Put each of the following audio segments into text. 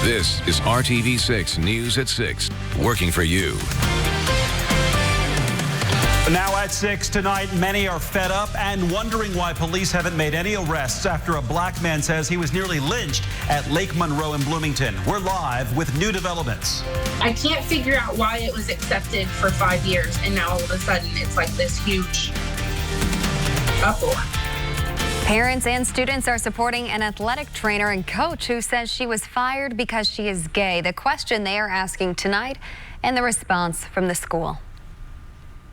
This is RTV6 News at 6, working for you. Now at 6 tonight, many are fed up and wondering why police haven't made any arrests after a black man says he was nearly lynched at Lake Monroe in Bloomington. We're live with new developments. I can't figure out why it was accepted for 5 years and now all of a sudden it's like this huge uproar. Parents and students are supporting an athletic trainer and coach who says she was fired because she is gay. The question they are asking tonight and the response from the school.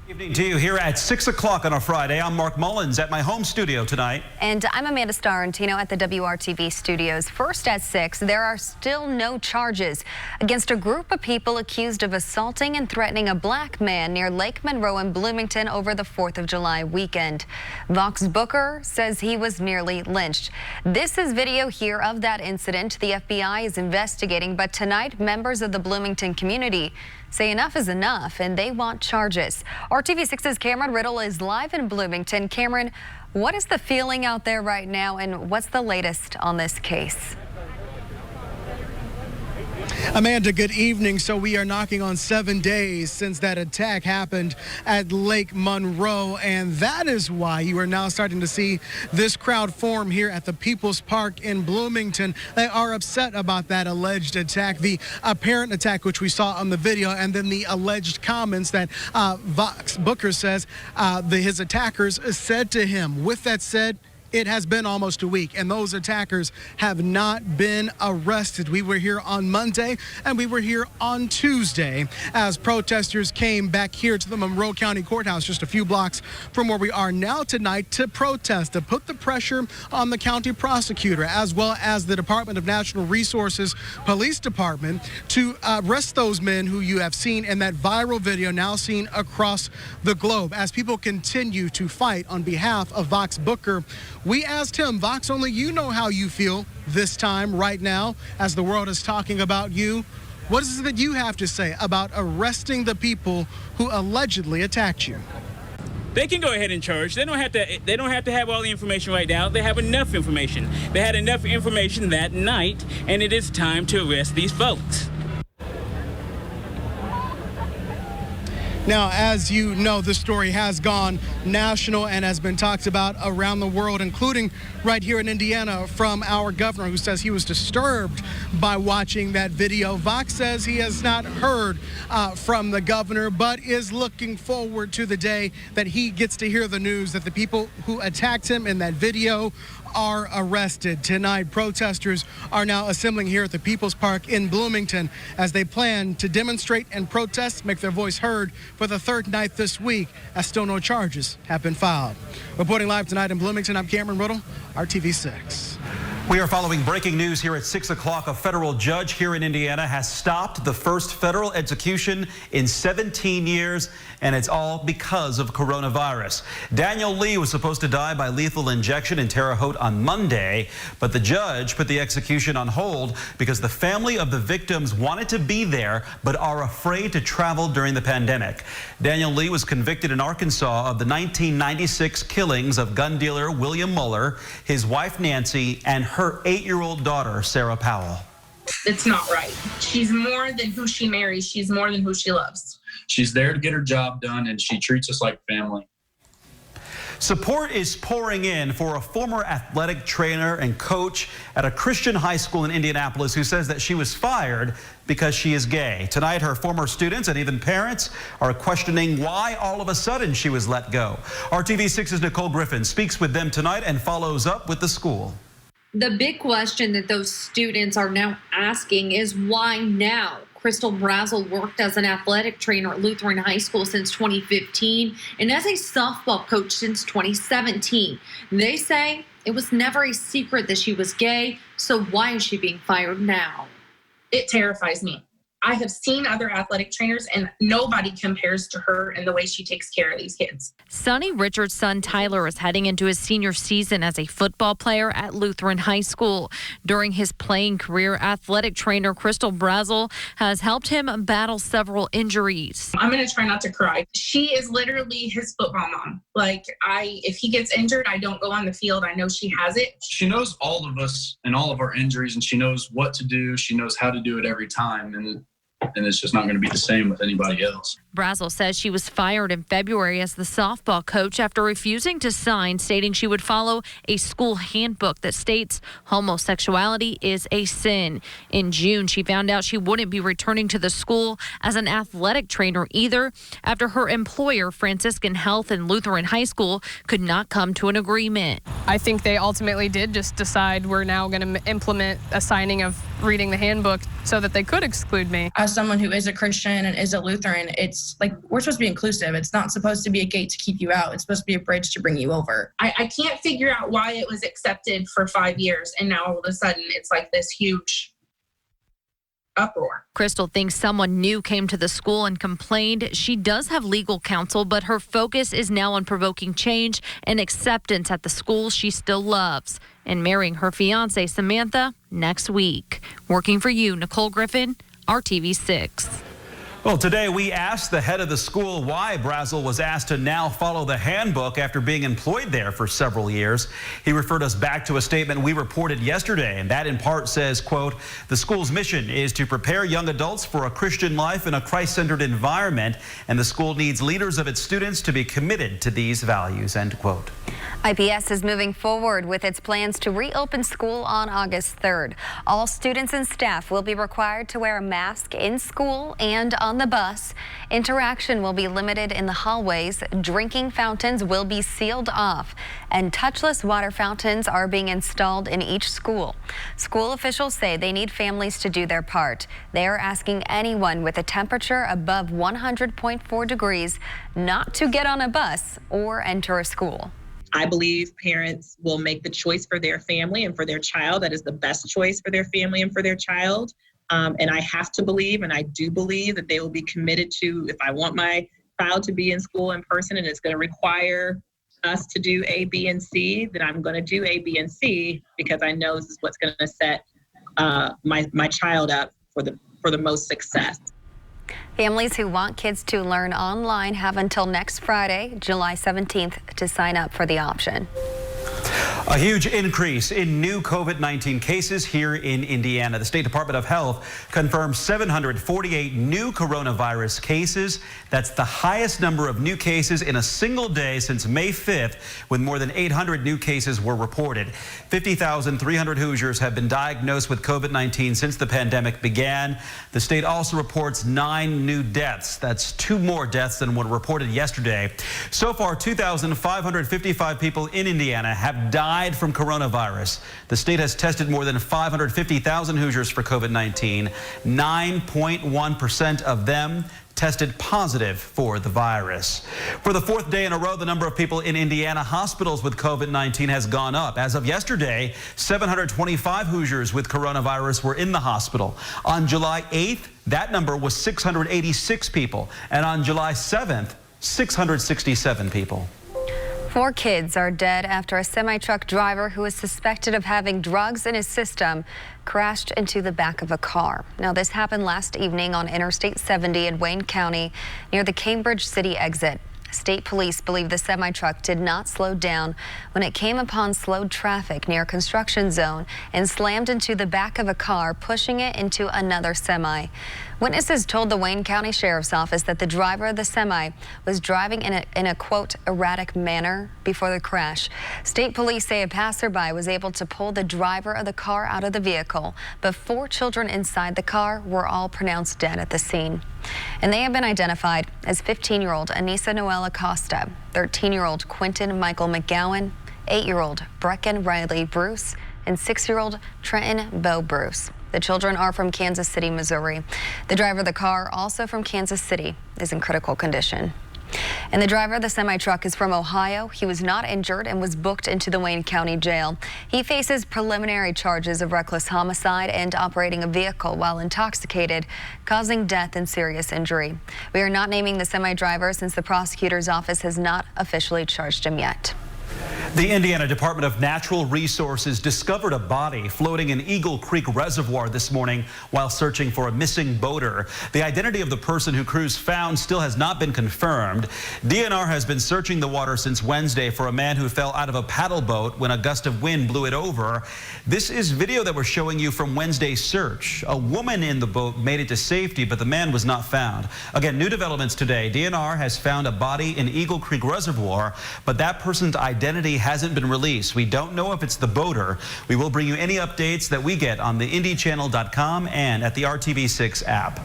Good evening to you here at 6 o'clock on a Friday. I'm Mark Mullins at my home studio tonight. And I'm Amanda Starrentino at the WRTV studios. First at 6, there are still no charges against a group of people accused of assaulting and threatening a black man near Lake Monroe in Bloomington over the 4th of July weekend. Vox Booker says he was nearly lynched. This is video here of that incident. The FBI is investigating, but tonight members of the Bloomington community say enough is enough and they want charges. RTV6's Cameron Riddle is live in Bloomington. Cameron, what is the feeling out there right now and what's the latest on this case? Amanda, good evening. So we are knocking on 7 days since that attack happened at Lake Monroe, and that is why you are now starting to see this crowd form here at the People's Park in Bloomington. They are upset about that alleged attack, the apparent attack which we saw on the video, and then the alleged comments that Vox Booker says his attackers said to him. With that said, it has been almost a week, and those attackers have not been arrested. We were here on Monday, and we were here on Tuesday as protesters came back here to the Monroe County Courthouse, just a few blocks from where we are now tonight, to protest, to put the pressure on the county prosecutor, as well as the Department of Natural Resources Police Department, to arrest those men who you have seen in that viral video now seen across the globe. As people continue to fight on behalf of Vox Booker, we asked him, Vox, only you know how you feel this time right now as the world is talking about you. What is it that you have to say about arresting the people who allegedly attacked you? They can go ahead and charge. They don't have to have all the information right now. They have enough information. They had enough information that night, and it is time to arrest these folks. Now, as you know, this story has gone national and has been talked about around the world, including right here in Indiana from our governor, who says he was disturbed by watching that video. Vox says he has not heard from the governor, but is looking forward to the day that he gets to hear the news that the people who attacked him in that video are arrested. Tonight, protesters are now assembling here at the People's Park in Bloomington as they plan to demonstrate and protest, make their voice heard for the third night this week, as still no charges have been filed. Reporting live tonight in Bloomington, I'm Cameron Riddle, RTV6. We are following breaking news here at 6 o'clock. A federal judge here in Indiana has stopped the first federal execution in 17 years, and it's all because of coronavirus. Daniel Lee was supposed to die by lethal injection in Terre Haute on Monday, but the judge put the execution on hold because the family of the victims wanted to be there but are afraid to travel during the pandemic. Daniel Lee was convicted in Arkansas of the 1996 killings of gun dealer William Muller, his wife Nancy, and her 8-year-old daughter, Sarah Powell. It's not right. She's more than who she marries. She's more than who she loves. She's there to get her job done, and she treats us like family. Support is pouring in for a former athletic trainer and coach at a Christian high school in Indianapolis who says that she was fired because she is gay. Tonight, her former students and even parents are questioning why all of a sudden she was let go. RTV6's Nicole Griffin speaks with them tonight and follows up with the school. The big question that those students are now asking is why now? Crystal Brazel worked as an athletic trainer at Lutheran High School since 2015 and as a softball coach since 2017. They say it was never a secret that she was gay, so why is she being fired now? It terrifies me. I have seen other athletic trainers, and nobody compares to her in the way she takes care of these kids. Sonny Richards' son Tyler is heading into his senior season as a football player at Lutheran High School. During his playing career, athletic trainer Crystal Brazel has helped him battle several injuries. I'm going to try not to cry. She is literally his football mom. If he gets injured, I don't go on the field. I know she has it. She knows all of us and all of our injuries, and she knows what to do. She knows how to do it every time. And it's just not going to be the same with anybody else. Brazel says she was fired in February as the softball coach after refusing to sign, stating she would follow a school handbook that states homosexuality is a sin. In June, she found out she wouldn't be returning to the school as an athletic trainer either, after her employer, Franciscan Health and Lutheran High School, could not come to an agreement. I think they ultimately did just decide we're now going to implement a signing of reading the handbook so that they could exclude me. As someone who is a Christian and is a Lutheran, it's like we're supposed to be inclusive. It's not supposed to be a gate to keep you out. It's supposed to be a bridge to bring you over. I can't figure out why it was accepted for 5 years, and now all of a sudden it's like this huge uproar. Crystal thinks someone new came to the school and complained. She does have legal counsel, but her focus is now on provoking change and acceptance at the school she still loves and marrying her fiance, Samantha, next week. Working for you, Nicole Griffin, RTV6. Well, today we asked the head of the school why Brazel was asked to now follow the handbook after being employed there for several years. He referred us back to a statement we reported yesterday, and that in part says, quote, the school's mission is to prepare young adults for a Christian life in a Christ-centered environment, and the school needs leaders of its students to be committed to these values, end quote. IPS is moving forward with its plans to reopen school on August 3rd. All students and staff will be required to wear a mask in school and on the bus. Interaction will be limited in the hallways. Drinking fountains will be sealed off, and touchless water fountains are being installed in each school. School officials say they need families to do their part. They are asking anyone with a temperature above 100.4 degrees not to get on a bus or enter a school. I believe parents will make the choice for their family and for their child that is the best choice for their family and for their child. And I have to believe, and I do believe, that they will be committed to, if I want my child to be in school in person and it's going to require us to do A, B, and C, then I'm going to do A, B, and C, because I know this is what's going to set my child up for the most success. Families who want kids to learn online have until next Friday, July 17th, to sign up for the option. A huge increase in new COVID-19 cases here in Indiana. The State Department of Health confirmed 748 new coronavirus cases. That's the highest number of new cases in a single day since May 5th, when more than 800 new cases were reported. 50,300 Hoosiers have been diagnosed with COVID-19 since the pandemic began. The state also reports 9 new deaths. That's 2 more deaths than were reported yesterday. So far, 2,555 people in Indiana have died from coronavirus. The state has tested more than 550,000 Hoosiers for COVID-19. 9.1% of them tested positive for the virus. For the 4th day in a row, the number of people in Indiana hospitals with COVID-19 has gone up. As of yesterday, 725 Hoosiers with coronavirus were in the hospital. On July 8th, that number was 686 people. And on July 7th, 667 people. 4 kids are dead after a semi-truck driver who is suspected of having drugs in his system crashed into the back of a car. Now, this happened last evening on Interstate 70 in Wayne County near the Cambridge City exit. State police believe the semi-truck did not slow down when it came upon slowed traffic near a construction zone and slammed into the back of a car, pushing it into another semi. Witnesses told the Wayne County Sheriff's Office that the driver of the semi was driving in a quote, erratic manner before the crash. State police say a passerby was able to pull the driver of the car out of the vehicle, but 4 children inside the car were all pronounced dead at the scene. And they have been identified as 15-year-old Anissa Noel Acosta, 13-year-old Quentin Michael McGowan, 8-year-old Brecken Riley Bruce, and 6-year-old Trenton Bo Bruce. The children are from Kansas City, Missouri. The driver of the car, also from Kansas City, is in critical condition. And the driver of the semi-truck is from Ohio. He was not injured and was booked into the Wayne County Jail. He faces preliminary charges of reckless homicide and operating a vehicle while intoxicated, causing death and serious injury. We are not naming the semi-driver since the prosecutor's office has not officially charged him yet. The Indiana Department of Natural Resources discovered a body floating in Eagle Creek Reservoir this morning while searching for a missing boater. The identity of the person who crews found still has not been confirmed. DNR has been searching the water since Wednesday for a man who fell out of a paddle boat when a gust of wind blew it over. This is video that we're showing you from Wednesday's search. A woman in the boat made it to safety, but the man was not found. Again, new developments today. DNR has found a body in Eagle Creek Reservoir, but that person's identity hasn't been released. We don't know if it's the boater. We will bring you any updates that we get on the IndyChannel.com and at the RTV6 app.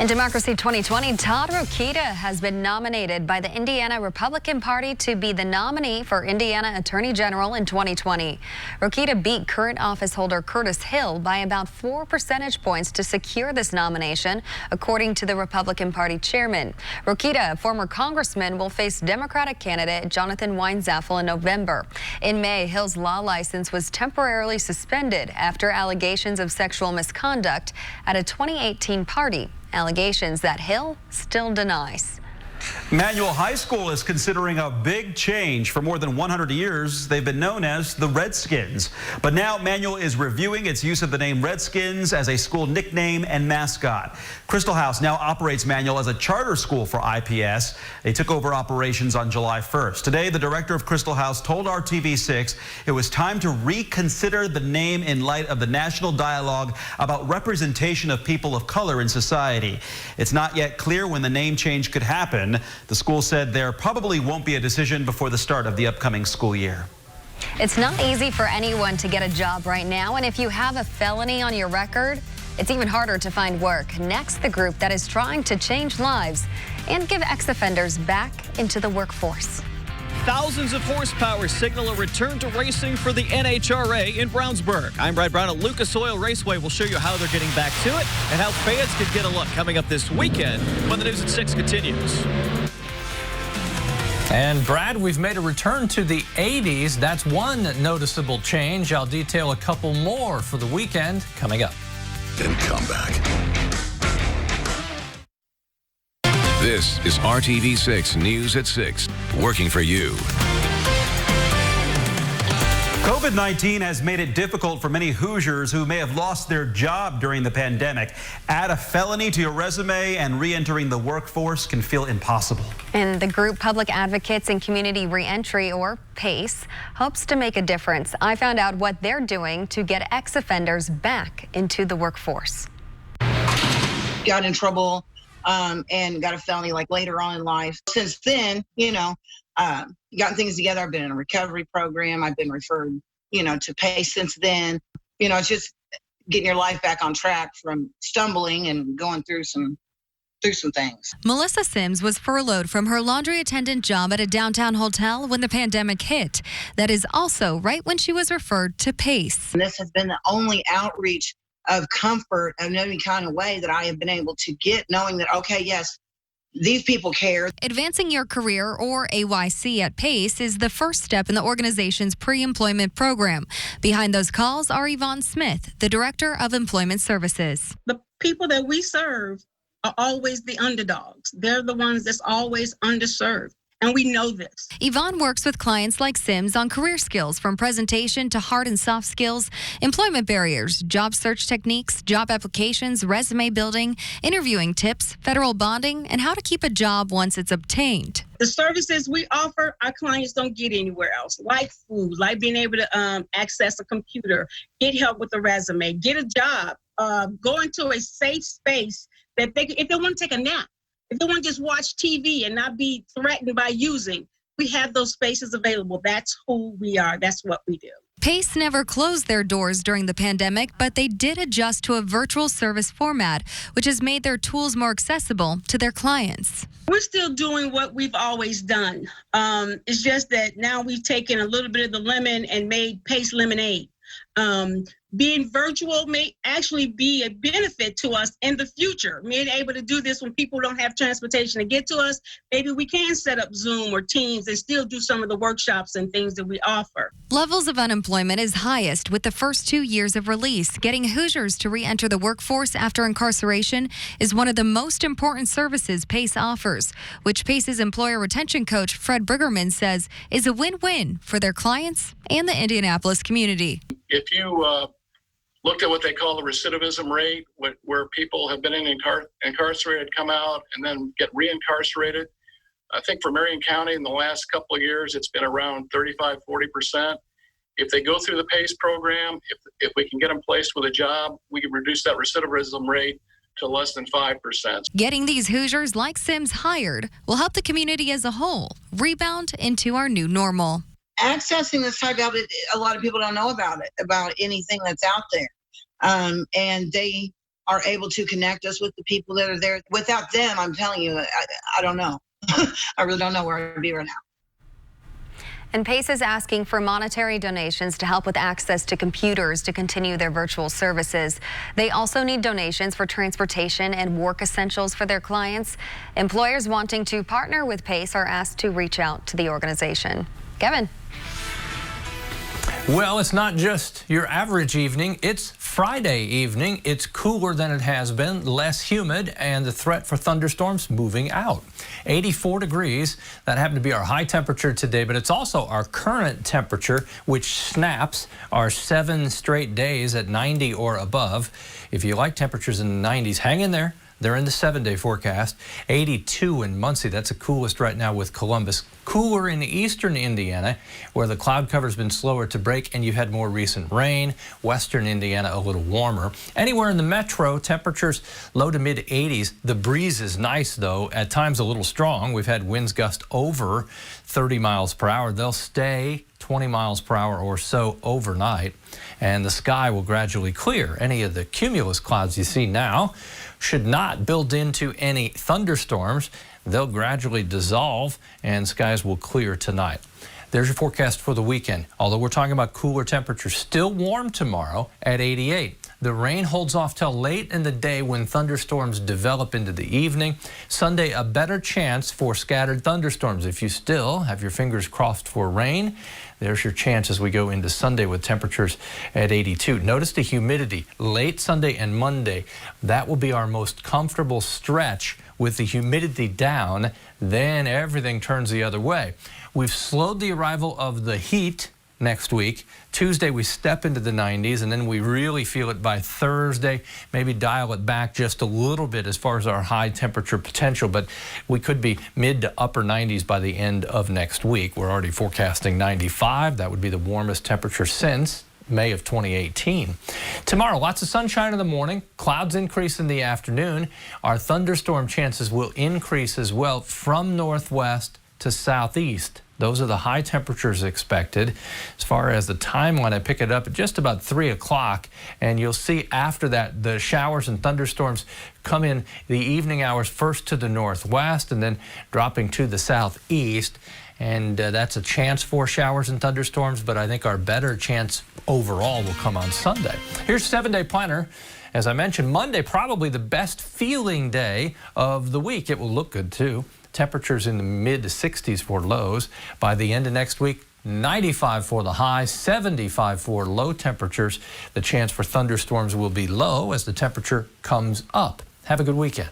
In Democracy 2020, Todd Rokita has been nominated by the Indiana Republican Party to be the nominee for Indiana Attorney General in 2020. Rokita beat current office holder Curtis Hill by about 4 percentage points to secure this nomination, according to the Republican Party chairman. Rokita, a former congressman, will face Democratic candidate Jonathan Weinzapfel in November. In May, Hill's law license was temporarily suspended after allegations of sexual misconduct at a 2018 party. Allegations that Hill still denies. Manual High School is considering a big change. For more than 100 years, they've been known as the Redskins. But now Manual is reviewing its use of the name Redskins as a school nickname and mascot. Crystal House now operates Manual as a charter school for IPS. They took over operations on July 1st. Today, the director of Crystal House told RTV6 it was time to reconsider the name in light of the national dialogue about representation of people of color in society. It's not yet clear when the name change could happen. The school said there probably won't be a decision before the start of the upcoming school year. It's not easy for anyone to get a job right now, and if you have a felony on your record, it's even harder to find work. Next, the group that is trying to change lives and give ex-offenders back into the workforce. Thousands of horsepower signal a return to racing for the NHRA in Brownsburg. I'm Brad Brown at Lucas Oil Raceway. We'll show you how they're getting back to it and how fans can get a look coming up this weekend when the News at 6 continues. And Brad, we've made a return to the 80s. That's one noticeable change. I'll detail a couple more for the weekend coming up. And come back. This is RTV6 News at 6, working for you. COVID-19 has made it difficult for many Hoosiers who may have lost their job during the pandemic. Add a felony to your resume and re-entering the workforce can feel impossible. And the group Public Advocates in Community Reentry, or PACE, hopes to make a difference. I found out what they're doing to get ex-offenders back into the workforce. Got in trouble and got a felony like later on in life. Since then, gotten things together. I've been in a recovery program. I've been referred, to PACE since then. It's just getting your life back on track from stumbling and going through some things. Melissa Sims was furloughed from her laundry attendant job at a downtown hotel when the pandemic hit. That is also right when she was referred to PACE. And this has been the only outreach of comfort in any kind of way that I have been able to get, knowing that, okay, yes, these people care. Advancing Your Career, or AYC, at PACE is the first step in the organization's pre-employment program. Behind those calls are Yvonne Smith, the Director of Employment Services. The people that we serve are always the underdogs. They're the ones that's always underserved. And we know this. Yvonne works with clients like Sims on career skills, from presentation to hard and soft skills, employment barriers, job search techniques, job applications, resume building, interviewing tips, federal bonding, and how to keep a job once it's obtained. The services we offer, our clients don't get anywhere else, like food, like being able to access a computer, get help with a resume, get a job, go into a safe space that if they want to take a nap. If they want to just watch TV and not be threatened by using, we have those spaces available. That's who we are. That's what we do. PACE never closed their doors during the pandemic, but they did adjust to a virtual service format, which has made their tools more accessible to their clients. We're still doing what we've always done. It's just that now we've taken a little bit of the lemon and made PACE lemonade. being virtual may actually be a benefit to us in the future. Being able to do this when people don't have transportation to get to us, maybe we can set up Zoom or Teams and still do some of the workshops and things that we offer. Levels of unemployment is highest with the first 2 years of release. Getting Hoosiers to re-enter the workforce after incarceration is one of the most important services PACE offers, which PACE's employer retention coach Fred Briggerman says is a win-win for their clients and the Indianapolis community. If you looked at what they call the recidivism rate, where people have been incarcerated, come out, and then get reincarcerated, I think for Marion County in the last couple of years, it's been around 35-40%. If they go through the PACE program, if we can get them placed with a job, we can reduce that recidivism rate to less than 5%. Getting these Hoosiers like Sims hired will help the community as a whole rebound into our new normal. Accessing this type of it, a lot of people don't know about it, about anything that's out there. And they are able to connect us with the people that are there. Without them, I'm telling you, I don't know. I really don't know where I'd be right now. And PACE is asking for monetary donations to help with access to computers to continue their virtual services. They also need donations for transportation and work essentials for their clients. Employers wanting to partner with PACE are asked to reach out to the organization. Kevin. Well, it's not just your average evening. It's Friday evening. It's cooler than it has been, less humid, and the threat for thunderstorms moving out. 84 degrees. That happened to be our high temperature today, but it's also our current temperature, which snaps our 7 straight days at 90 or above. If you like temperatures in the 90s, hang in there. They're in the 7-day forecast. 82 in Muncie. That's the coolest right now with Columbus. Cooler in eastern Indiana, where the cloud cover's been slower to break and you've had more recent rain. Western Indiana a little warmer. Anywhere in the metro, temperatures low to mid 80s. The breeze is nice though, at times a little strong. We've had winds gust over 30 miles per hour. They'll stay 20 miles per hour or so overnight, and the sky will gradually clear. Any of the cumulus clouds you see now should not build into any thunderstorms. They'll gradually dissolve and skies will clear tonight. There's your forecast for the weekend. Although we're talking about cooler temperatures, still warm tomorrow at 88. The rain holds off till late in the day when thunderstorms develop into the evening. Sunday, a better chance for scattered thunderstorms. If you still have your fingers crossed for rain, there's your chance as we go into Sunday with temperatures at 82. Notice the humidity late Sunday and Monday. That will be our most comfortable stretch with the humidity down. Then everything turns the other way. We've slowed the arrival of the heat next week. Tuesday we step into the 90s, and then we really feel it by Thursday. Maybe dial it back just a little bit as far as our high temperature potential, but we could be mid to upper 90s by the end of next week. We're already forecasting 95. That would be the warmest temperature since May of 2018. Tomorrow, lots of sunshine in the morning, clouds increase in the afternoon. Our thunderstorm chances will increase as well from northwest to southeast. Those are the high temperatures expected. As far as the timeline, I pick it up at just about 3 o'clock, and you'll see after that the showers and thunderstorms come in the evening hours, first to the northwest and then dropping to the southeast. And that's a chance for showers and thunderstorms, but I think our better chance overall will come on Sunday. Here's 7-day planner. As I mentioned, Monday probably the best feeling day of the week. It will look good too. Temperatures in the mid to 60s for lows. By the end of next week, 95 for the high, 75 for low temperatures. The chance for thunderstorms will be low as the temperature comes up. Have a good weekend.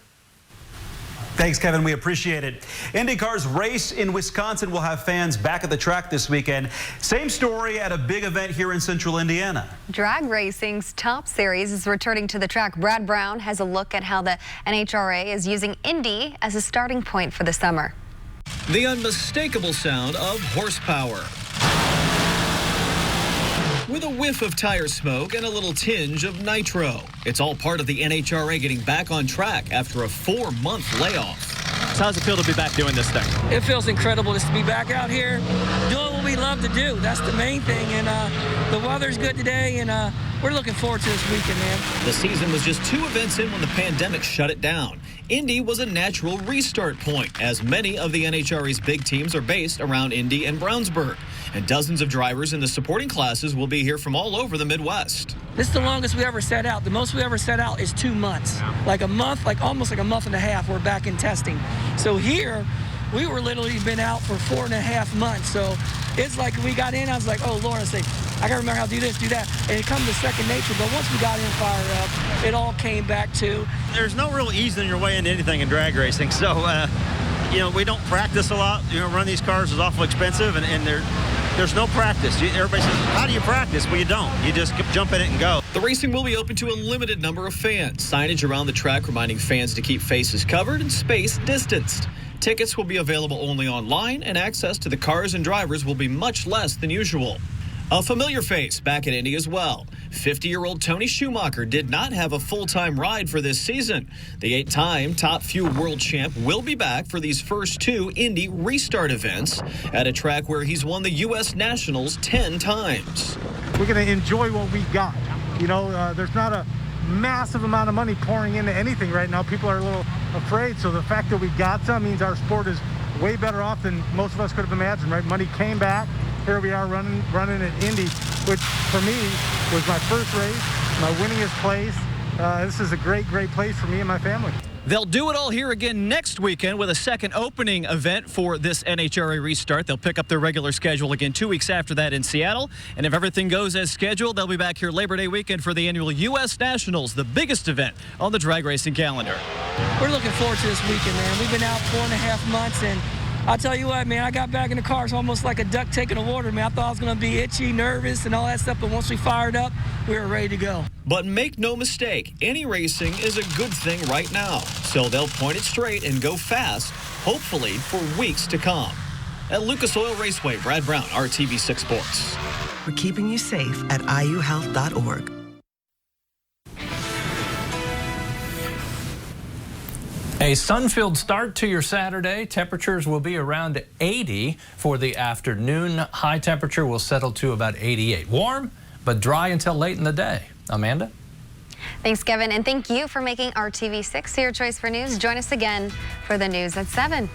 Thanks, Kevin. We appreciate it. IndyCar's race in Wisconsin will have fans back at the track this weekend. Same story at a big event here in central Indiana. Drag racing's top series is returning to the track. Brad Brown has a look at how the NHRA is using Indy as a starting point for the summer. The unmistakable sound of horsepower, with a whiff of tire smoke and a little tinge of nitro. It's all part of the NHRA getting back on track after a 4-month layoff. So how's it feel to be back doing this thing? It feels incredible just to be back out here doing what we love to do. That's the main thing, and the weather's good today, and we're looking forward to this weekend, man. The season was just 2 events in when the pandemic shut it down. Indy was a natural restart point, as many of the NHRA's big teams are based around Indy and Brownsburg. And dozens of drivers in the supporting classes will be here from all over the Midwest. This is the longest we ever set out. The most we ever set out is 2 months. Like a month, like almost like a month and a half, we're back in testing. So here, we were literally been out for 4.5 months. So it's like we got in, I was like, oh, Lord, I say, I got to remember how to do this, do that. And it comes to second nature. But once we got in fired up, it all came back to. There's no real easing your way into anything in drag racing. So, we don't practice a lot. Run these cars is awful expensive, and there's no practice. Everybody says, how do you practice? Well, you don't. You just jump in it and go. The racing will be open to a limited number of fans. Signage around the track reminding fans to keep faces covered and space distanced. Tickets will be available only online, and access to the cars and drivers will be much less than usual. A familiar face back at Indy as well. 50-year-old Tony Schumacher did not have a full-time ride for this season. The 8-time Top Fuel World Champ will be back for these first 2 Indy restart events at a track where he's won the U.S. Nationals 10 times. We're going to enjoy what we got. There's not a massive amount of money pouring into anything right now. People are a little afraid, so the fact that we got some means our sport is way better off than most of us could have imagined, right? Money came back. Here we are running at Indy, which for me was my first race, my winningest place. This is a great place for me and my family. They'll do it all here again next weekend with a second opening event for this NHRA restart. They'll pick up their regular schedule again 2 weeks after that in Seattle. And if everything goes as scheduled, they'll be back here Labor Day weekend for the annual U.S. Nationals, the biggest event on the drag racing calendar. We're looking forward to this weekend, man. We've been out 4.5 months, and I'll tell you what, man, I got back in the car. It's almost like a duck taking the water, man. I thought I was going to be itchy, nervous, and all that stuff, but once we fired up, we were ready to go. But make no mistake, any racing is a good thing right now. So they'll point it straight and go fast, hopefully for weeks to come. At Lucas Oil Raceway, Brad Brown, RTV6 Sports. We're keeping you safe at iuhealth.org. A sun-filled start to your Saturday. Temperatures will be around 80 for the afternoon. High temperature will settle to about 88. Warm, but dry until late in the day. Amanda? Thanks, Kevin, and thank you for making RTV6 your choice for news. Join us again for the news at 7.